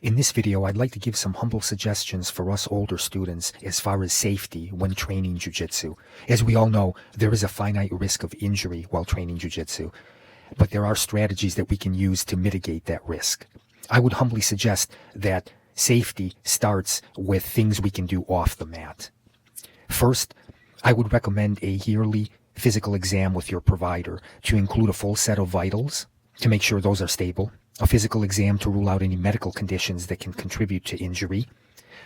In this video, I'd like to give some humble suggestions for us older students as far as safety when training Jiu Jitsu. As we all know, there is a finite risk of injury while training Jiu Jitsu, but there are strategies that we can use to mitigate that risk. I would humbly suggest that safety starts with things we can do off the mat. First, I would recommend a yearly physical exam with your provider to include a full set of vitals to make sure those are stable, a physical exam to rule out any medical conditions that can contribute to injury,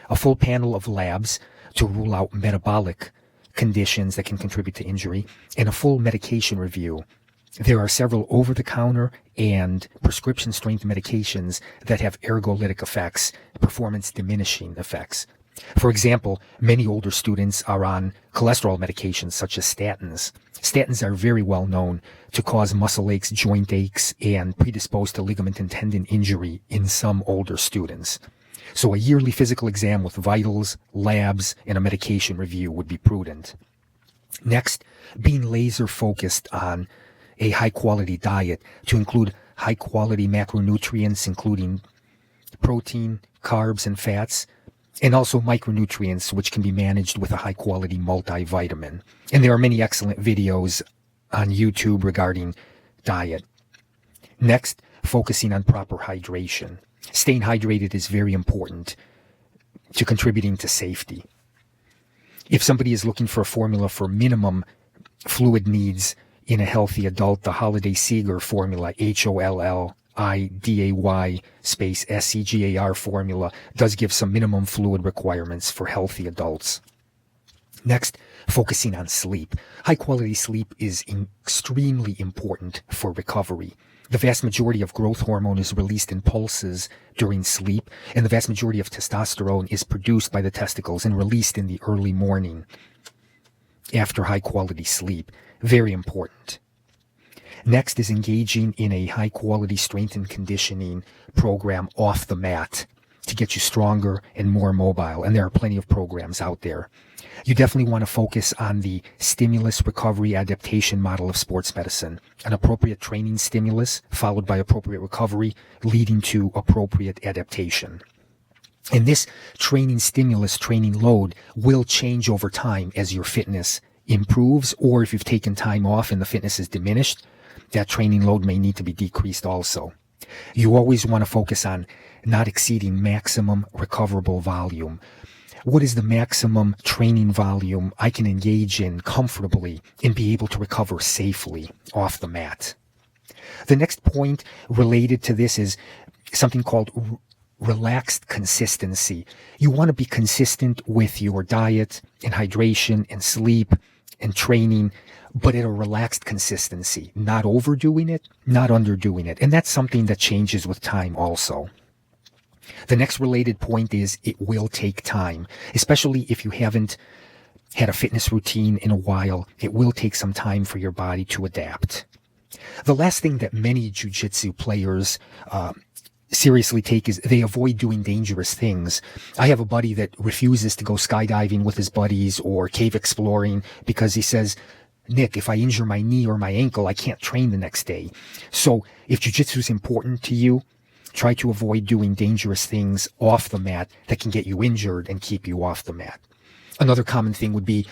a full panel of labs to rule out metabolic conditions that can contribute to injury, and a full medication review. There are several over-the-counter and prescription-strength medications that have ergolytic effects, performance-diminishing effects. For example, many older students are on cholesterol medications such as statins. Statins are very well known to cause muscle aches, joint aches, and predispose to ligament and tendon injury in some older students. So a yearly physical exam with vitals, labs, and a medication review would be prudent. Next, being laser focused on a high-quality diet to include high-quality macronutrients, including protein, carbs, and fats, and also micronutrients, which can be managed with a high-quality multivitamin. And there are many excellent videos on YouTube regarding diet. Next, focusing on proper hydration. Staying hydrated is very important to contributing to safety. If somebody is looking for a formula for minimum fluid needs in a healthy adult, the Holiday Seeger formula, HOLLIDAY space SEGAR formula, does give some minimum fluid requirements for healthy adults. Next, focusing on sleep. High quality sleep is extremely important for recovery. The vast majority of growth hormone is released in pulses during sleep, and the vast majority of testosterone is produced by the testicles and released in the early morning after high quality sleep. Very important. Next is engaging in a high quality strength and conditioning program off the mat to get you stronger and more mobile. And there are plenty of programs out there. You definitely want to focus on the stimulus recovery adaptation model of sports medicine, an appropriate training stimulus followed by appropriate recovery leading to appropriate adaptation. And this training stimulus, training load will change over time as your fitness improves, or if you've taken time off and the fitness is diminished, that training load may need to be decreased also. You always want to focus on not exceeding maximum recoverable volume. What is the maximum training volume I can engage in comfortably and be able to recover safely off the mat? The next point related to this is something called relaxed consistency. You want to be consistent with your diet and hydration and sleep and training, but at a relaxed consistency, not overdoing it, not underdoing it. And that's something that changes with time also. The next related point is it will take time, especially if you haven't had a fitness routine in a while. It will take some time for your body to adapt. The last thing that many jiu-jitsu players seriously take is they avoid doing dangerous things. I have a buddy that refuses to go skydiving with his buddies or cave exploring because he says, Nick, if I injure my knee or my ankle, I can't train the next day. So if jiu-jitsu is important to you, try to avoid doing dangerous things off the mat that can get you injured and keep you off the mat. Another common thing would be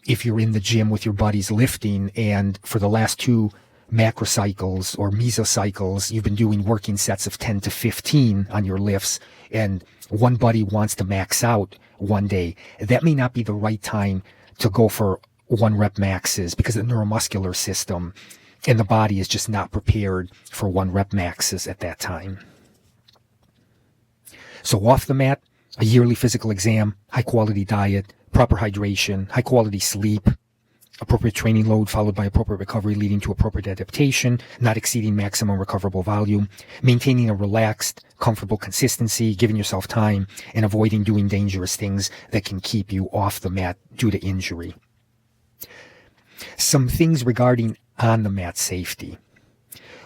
if you're in the gym with your buddies lifting and for the last 2 macrocycles or mesocycles, you've been doing working sets of 10 to 15 on your lifts, and one buddy wants to max out one day. That may not be the right time to go for 1 rep maxes because the neuromuscular system and the body is just not prepared for 1 rep maxes at that time. So off the mat, a yearly physical exam, high quality diet, proper hydration, high quality sleep, appropriate training load followed by appropriate recovery leading to appropriate adaptation, not exceeding maximum recoverable volume, maintaining a relaxed, comfortable consistency, giving yourself time, and avoiding doing dangerous things that can keep you off the mat due to injury. Some things regarding on the mat safety.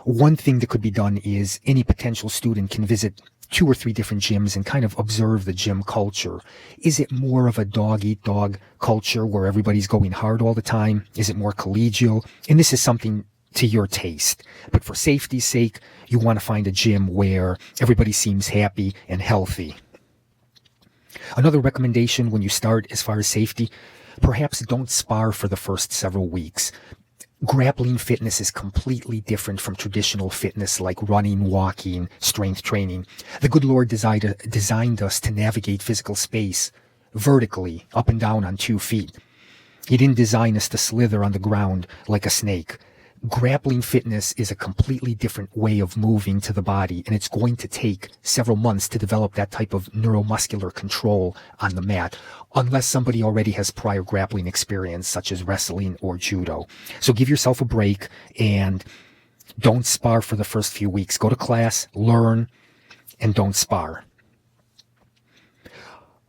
One thing that could be done is any potential student can visit 2 or 3 different gyms and kind of observe the gym culture. Is it more of a dog-eat-dog culture where everybody's going hard all the time? Is it more collegial? And this is something to your taste. But for safety's sake, you want to find a gym where everybody seems happy and healthy. Another recommendation when you start as far as safety, perhaps don't spar for the first several weeks. Grappling fitness is completely different from traditional fitness like running, walking, strength training. The good Lord designed us to navigate physical space vertically, up and down on 2 feet. He didn't design us to slither on the ground like a snake. Grappling fitness is a completely different way of moving to the body, and it's going to take several months to develop that type of neuromuscular control on the mat, unless somebody already has prior grappling experience, such as wrestling or judo. So give yourself a break and don't spar for the first few weeks. Go to class, learn, and don't spar.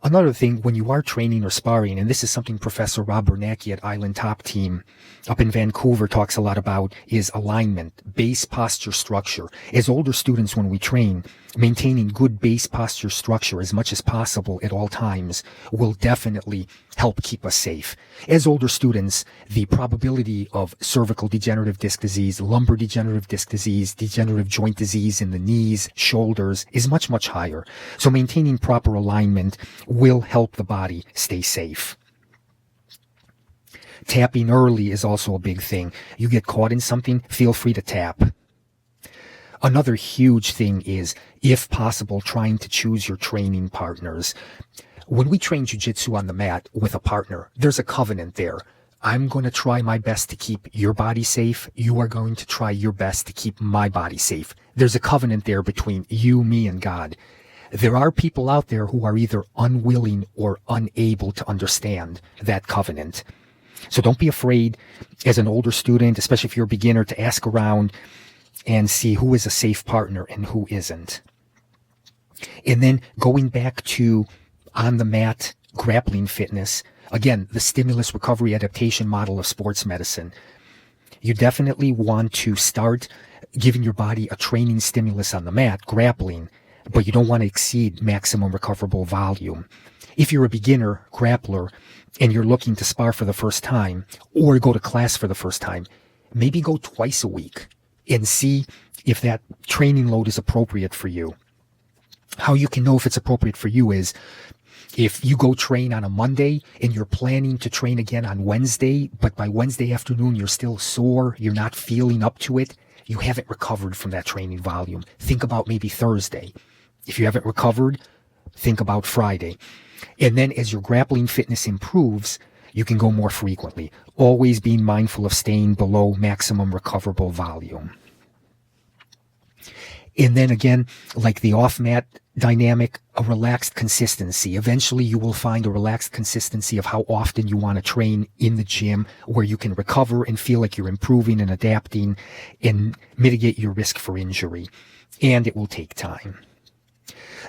Another thing, when you are training or sparring, and this is something Professor Rob Bernanke at Island Top Team up in Vancouver talks a lot about, is alignment, base posture structure. As older students, when we train, maintaining good base posture structure as much as possible at all times will definitely help keep us safe. As older students, the probability of cervical degenerative disc disease, lumbar degenerative disc disease, degenerative joint disease in the knees, shoulders is much, much higher. So maintaining proper alignment will help the body stay safe. Tapping early is also a big thing. You get caught in something, feel free to tap. Another huge thing is, if possible, trying to choose your training partners. When we train jiu-jitsu on the mat with a partner, there's a covenant there. I'm going to try my best to keep your body safe. You are going to try your best to keep my body safe. There's a covenant there between you, me, and God. There are people out there who are either unwilling or unable to understand that covenant. So don't be afraid as an older student, especially if you're a beginner, to ask around and see who is a safe partner and who isn't. And then going back to on the mat grappling fitness, again, the stimulus recovery adaptation model of sports medicine. You definitely want to start giving your body a training stimulus on the mat, grappling, but you don't want to exceed maximum recoverable volume. If you're a beginner grappler and you're looking to spar for the first time or go to class for the first time, maybe go twice a week and see if that training load is appropriate for you. How you can know if it's appropriate for you is if you go train on a Monday and you're planning to train again on Wednesday, but by Wednesday afternoon you're still sore, you're not feeling up to it, you haven't recovered from that training volume. Think about maybe Thursday. If you haven't recovered, think about Friday. And then as your grappling fitness improves, you can go more frequently, always being mindful of staying below maximum recoverable volume. And then again, like the off-mat dynamic, a relaxed consistency. Eventually you will find a relaxed consistency of how often you want to train in the gym, where you can recover and feel like you're improving and adapting and mitigate your risk for injury. And it will take time.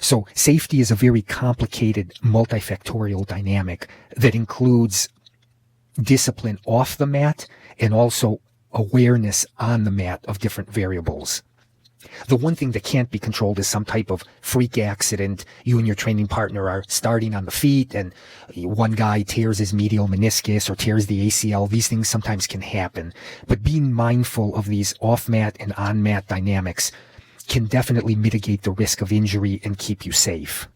So safety is a very complicated multifactorial dynamic that includes discipline off the mat and also awareness on the mat of different variables. The one thing that can't be controlled is some type of freak accident. You and your training partner are starting on the feet and one guy tears his medial meniscus or tears the ACL. These things sometimes can happen. But being mindful of these off-mat and on-mat dynamics can definitely mitigate the risk of injury and keep you safe.